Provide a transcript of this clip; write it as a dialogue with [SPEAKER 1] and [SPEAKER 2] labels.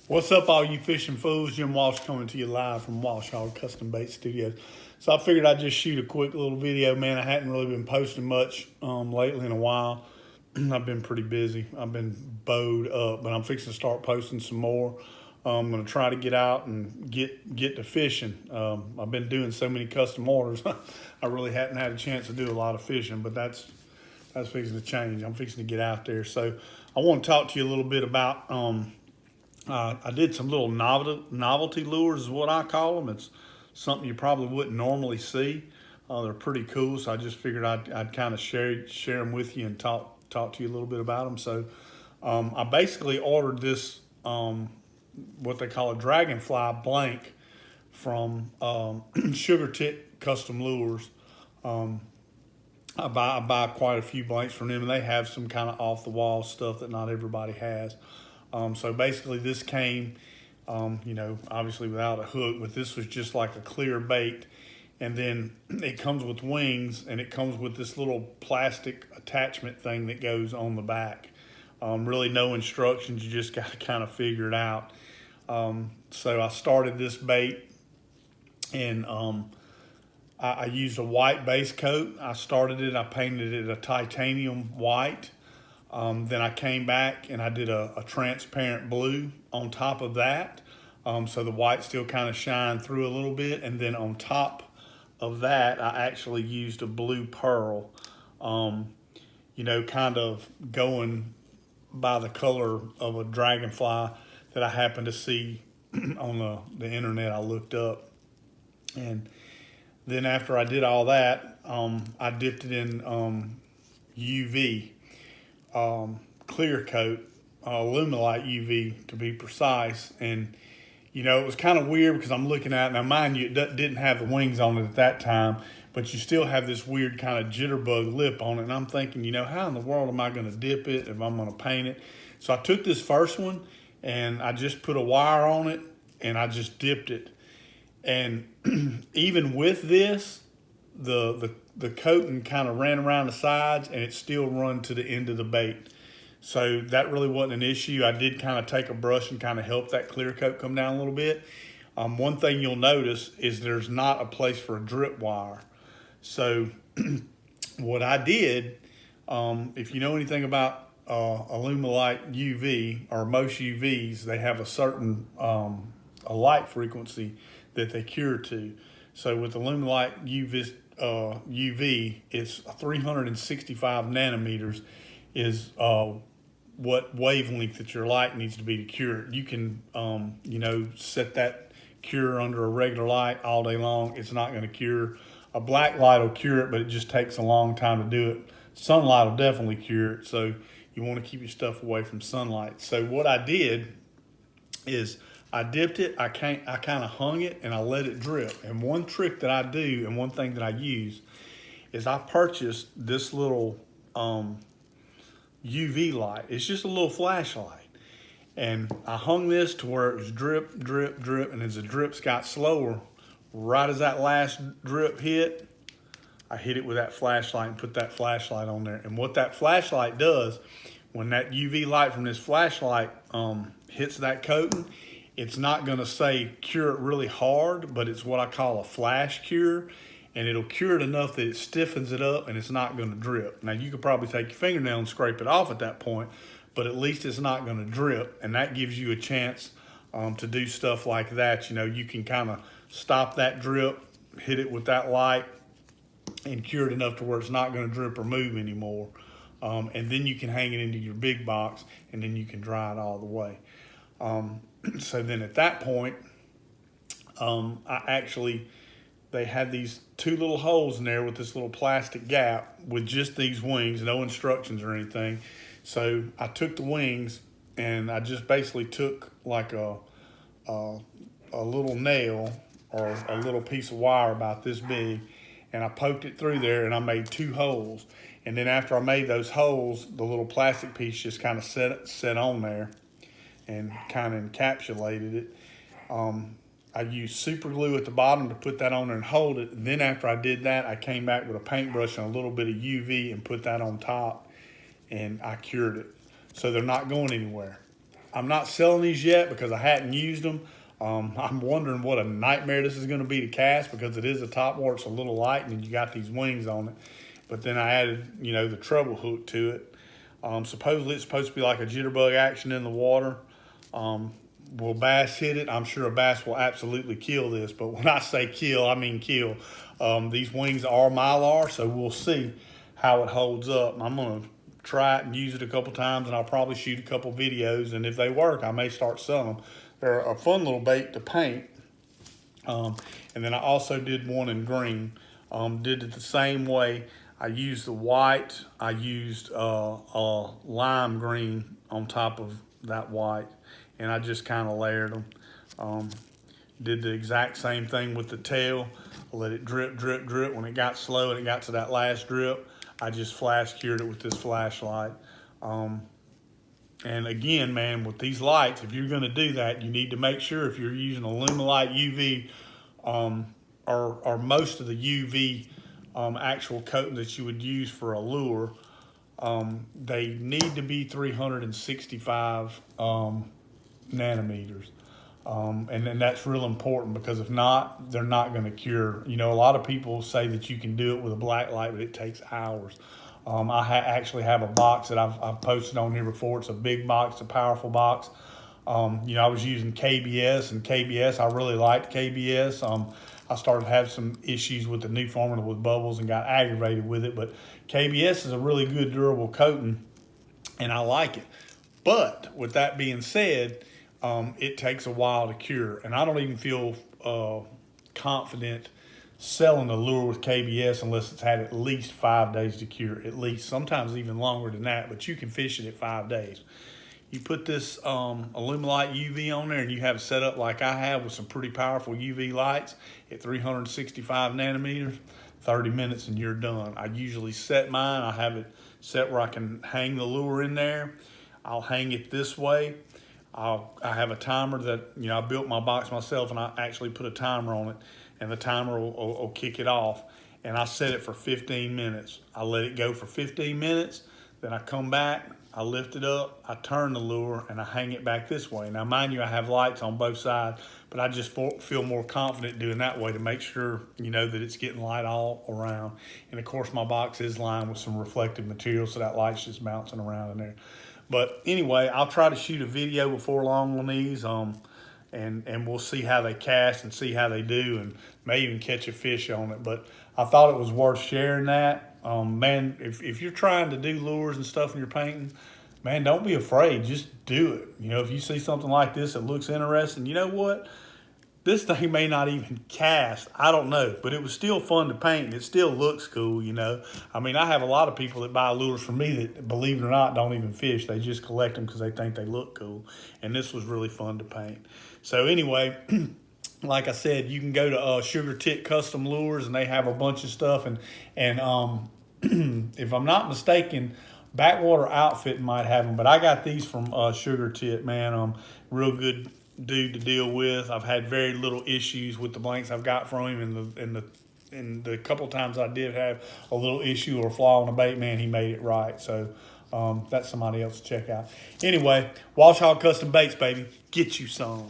[SPEAKER 1] What's up, all you fishing fools? Jim Walsh coming to you live from Walsh Hog Custom Bait Studios. So I figured I'd just shoot a quick little video, man. I hadn't really been posting much lately in a while. I've been pretty busy. I've been bowed up, but I'm fixing to start posting some more. I'm going to try to get out and get to fishing. I've been doing so many custom orders. I really hadn't had a chance to do a lot of fishing, but that's fixing to change. I'm fixing to get out there. So I want to talk to you a little bit about I did some little novelty lures is what I call them. It's something you probably wouldn't normally see. They're pretty cool, so I just figured I'd kind of share them with you and talk to you a little bit about them. So I basically ordered this, what they call a Dragonfly blank from Sugar Tit Custom Lures. I buy quite a few blanks from them, and they have some kind of off-the-wall stuff that not everybody has. So basically this came, obviously without a hook, but this was just like a clear bait. And then it comes with wings, and it comes with this little plastic attachment thing that goes on the back. Really no instructions, you just got to kind of figure it out. So I started this bait, and I used a white base coat. I started it, I painted it a titanium white. Then I came back and I did a transparent blue on top of that. So the white still kind of shined through a little bit. And then on top of that, I actually used a blue pearl, kind of going by the color of a dragonfly that I happened to see on the internet. I looked up. And then after I did all that, I dipped it in UV. Clear coat, Luminite UV to be precise. And it was kind of weird because I'm looking at it. Now mind you, it didn't have the wings on it at that time, but you still have this weird kind of jitterbug lip on it. And I'm thinking, how in the world am I going to dip it if I'm going to paint it? So I took this first one and I just put a wire on it and I just dipped it. And even with this, the coating kind of ran around the sides and it still run to the end of the bait. So that really wasn't an issue. I did kind of take a brush and kind of help that clear coat come down a little bit. One thing you'll notice is there's not a place for a drip wire. So what I did, if you know anything about Illuminite UV or most UVs, they have a certain a light frequency that they cure to. So with Illuminite UV, it's 365 nanometers is what wavelength that your light needs to be to cure it. You can, set that cure under a regular light all day long. It's not going to cure. A black light will cure it, but it just takes a long time to do it. Sunlight will definitely cure it, so you want to keep your stuff away from sunlight. So what I did is I dipped it, I kind of hung it, and I let it drip. And one trick that I do, and one thing that I use, is I purchased this little UV light. It's just a little flashlight. And I hung this to where it was drip, drip, drip, and as the drips got slower, right as that last drip hit, I hit it with that flashlight and put that flashlight on there. And what that flashlight does, when that UV light from this flashlight hits that coating, it's not going to say cure it really hard, but it's what I call a flash cure, and it'll cure it enough that it stiffens it up and it's not going to drip. Now, you could probably take your fingernail and scrape it off at that point, but at least it's not going to drip, and that gives you a chance to do stuff like that. You can kind of stop that drip, hit it with that light, and cure it enough to where it's not going to drip or move anymore. And then you can hang it into your big box, and then you can dry it all the way. So then at that point, they had these two little holes in there with this little plastic gap with just these wings, no instructions or anything. So I took the wings and I just basically took like a little nail or a little piece of wire about this big, and I poked it through there and I made two holes. And then after I made those holes, the little plastic piece just kind of set on there and kind of encapsulated it. I used super glue at the bottom to put that on there and hold it. Then after I did that, I came back with a paintbrush and a little bit of UV and put that on top, and I cured it. So they're not going anywhere. I'm not selling these yet because I hadn't used them. I'm wondering what a nightmare this is going to be to cast, because it is a top water. It's a little light, and you got these wings on it. But then I added, the treble hook to it. Supposedly it's supposed to be like a jitterbug action in the water. Will bass hit it? I'm sure a bass will absolutely kill this. But when I say kill, I mean kill. These wings are Mylar, so we'll see how it holds up. I'm going to try it and use it a couple times, and I'll probably shoot a couple videos. And if they work, I may start selling them. They're a fun little bait to paint. And then I also did one in green. Did it the same way. I used the white. I used a lime green on top of that white, and I just kind of layered them. Did the exact same thing with the tail. Let it drip, drip, drip. When it got slow and it got to that last drip, I just flash cured it with this flashlight. And again, man, with these lights, if you're going to do that, you need to make sure if you're using Illuminate UV or most of the UV actual coating that you would use for a lure, they need to be 365 nanometers. And then that's real important, because if not, they're not going to cure. A lot of people say that you can do it with a black light, but it takes hours. I actually have a box that I've posted on here before. It's a big box, a powerful box. I was using KBS, and KBS, I really liked KBS. I started to have some issues with the new formula with bubbles and got aggravated with it. But KBS is a really good durable coating, and I like it. But with that being said, it takes a while to cure. And I don't even feel confident selling a lure with KBS unless it's had at least 5 days to cure, at least. Sometimes even longer than that, but you can fish it at 5 days. You put this Illuminate UV on there, and you have it set up like I have with some pretty powerful UV lights at 365 nanometers, 30 minutes and you're done. I usually set mine. I have it set where I can hang the lure in there. I'll hang it this way. I have a timer that, I built my box myself, and I actually put a timer on it, and the timer will kick it off. And I set it for 15 minutes. I let it go for 15 minutes. Then I come back, I lift it up, I turn the lure, and I hang it back this way. Now, mind you, I have lights on both sides, but I just feel more confident doing that way to make sure, that it's getting light all around. And of course, my box is lined with some reflective material, so that light's just bouncing around in there. But anyway, I'll try to shoot a video before long on these, and we'll see how they cast and see how they do, and may even catch a fish on it. But I thought it was worth sharing that. Man, if you're trying to do lures and stuff when you're painting, man, don't be afraid. Just do it. If you see something like this that looks interesting, you know what? This thing may not even cast. I don't know. But it was still fun to paint, and it still looks cool, I mean, I have a lot of people that buy lures from me that, believe it or not, don't even fish. They just collect them because they think they look cool. And this was really fun to paint. So anyway, like I said, you can go to Sugar Tit Custom Lures, and they have a bunch of stuff. And if I'm not mistaken, Backwater Outfit might have them. But I got these from Sugar Tit, man. Real good dude to deal with. I've had very little issues with the blanks I've got from him, and the couple times I did have a little issue or a flaw on the bait, man, he made it right. So that's somebody else to check out. Anyway, Walsh Hog Custom Baits, baby. Get you some.